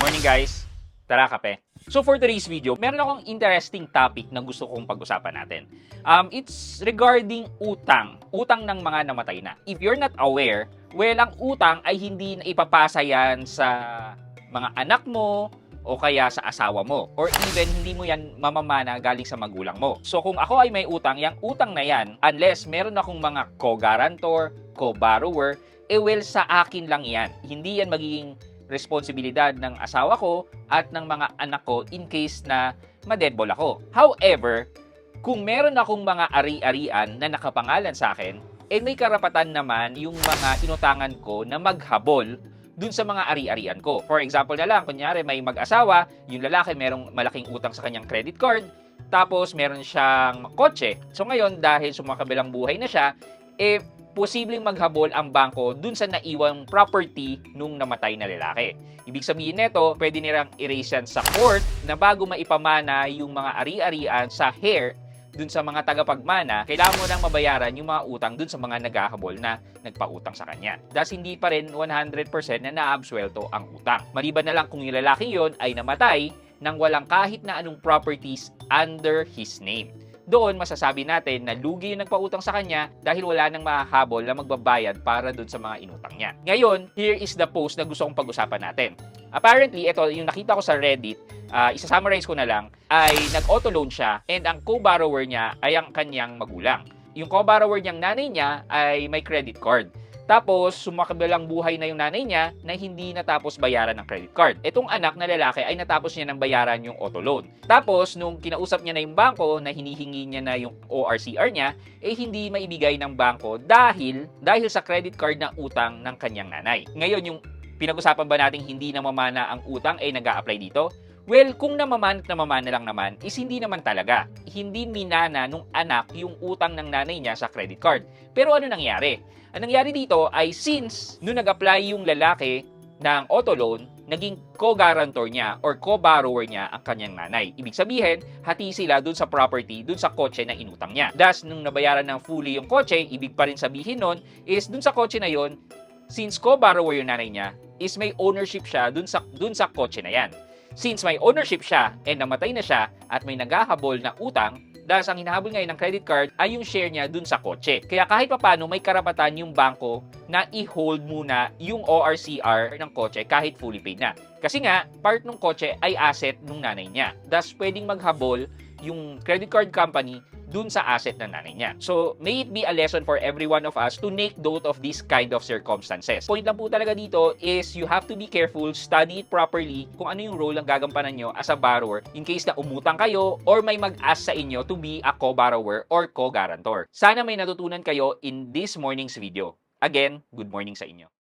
Morning guys! Tara kape! So for today's video, meron akong interesting topic na gusto kong pag-usapan natin. It's regarding utang. Utang ng mga namatay na. If you're not aware, ang utang ay hindi na ipapasa yan sa mga anak mo o kaya sa asawa mo. Or even hindi mo yan mamamana galing sa magulang mo. So kung ako ay may utang, yung utang na yan, unless meron akong mga co-guarantor, co-borrower, sa akin lang yan. Hindi yan magiging responsibilidad ng asawa ko at ng mga anak ko in case na ma-deadball ako. However, kung meron akong mga ari-arian na nakapangalan sa akin, may karapatan naman yung mga inutangan ko na maghabol dun sa mga ari-arian ko. For example na lang, kunyari may mag-asawa, yung lalaki merong malaking utang sa kanyang credit card, tapos meron siyang kotse. So ngayon, dahil sumakabilang buhay na siya, posibleng maghabol ang bangko dun sa naiwang property nung namatay na lalaki. Ibig sabihin nito, pwede nilang erase yan sa court na bago maipamana yung mga ari-arian sa heir dun sa mga tagapagmana, kailangan mo nang mabayaran yung mga utang dun sa mga naghahabol na nagpautang sa kanya. Thus, hindi pa rin 100% na naabsuelto ang utang. Maliban na lang kung yung lalaki yon ay namatay nang walang kahit na anong properties under his name. Doon masasabi natin na lugi yung nagpautang sa kanya dahil wala nang mahahabol na magbabayad para doon sa mga inutang niya. Ngayon, here is the post na gusto kong pag-usapan natin. Apparently, ito yung nakita ko sa Reddit, isa-summarize ko na lang, ay nag-auto loan siya and ang co-borrower niya ay ang kanyang magulang. Yung co-borrower niyang nanay niya ay may credit card. Tapos, sumakabilang buhay na yung nanay niya na hindi natapos bayaran ng credit card. Itong anak na lalaki ay natapos niya ng bayaran yung auto loan. Tapos, nung kinausap niya na yung bangko na hinihingi niya na yung ORCR niya, hindi maibigay ng bangko dahil sa credit card na utang ng kanyang nanay. Ngayon, yung pinag-usapan ba natin hindi na mamana ang utang ay nag-a-apply dito? Well, kung namamana lang naman, hindi naman talaga. Hindi minana nung anak yung utang ng nanay niya sa credit card. Pero ano nangyari? Ang nangyari dito ay since nung nag-apply yung lalaki ng auto loan, naging co-guarantor niya or co-borrower niya ang kanyang nanay. Ibig sabihin, hati sila dun sa property, dun sa kotse na inutang niya. Thus, nung nabayaran ng fully yung kotse, ibig pa rin sabihin nun is dun sa kotse na yon, since co-borrower yung nanay niya, is may ownership siya dun sa kotse na yan. Since may ownership siya and namatay na siya at may naghahabol na utang, dahil ang hinahabol ngayon ng credit card ay yung share niya dun sa kotse. Kaya kahit papano may karapatan yung bangko na i-hold muna yung ORCR ng kotse kahit fully paid na. Kasi nga, part ng kotse ay asset ng nanay niya. Thus, pwedeng maghabol yung credit card company dun sa asset ng nanay niya. So, may it be a lesson for every one of us to make note of this kind of circumstances. Point lang po talaga dito is you have to be careful, study it properly kung ano yung role ang gagampanan nyo as a borrower in case na umutang kayo or may mag-ask sa inyo to be a co-borrower or co-guarantor. Sana may natutunan kayo in this morning's video. Again, good morning sa inyo.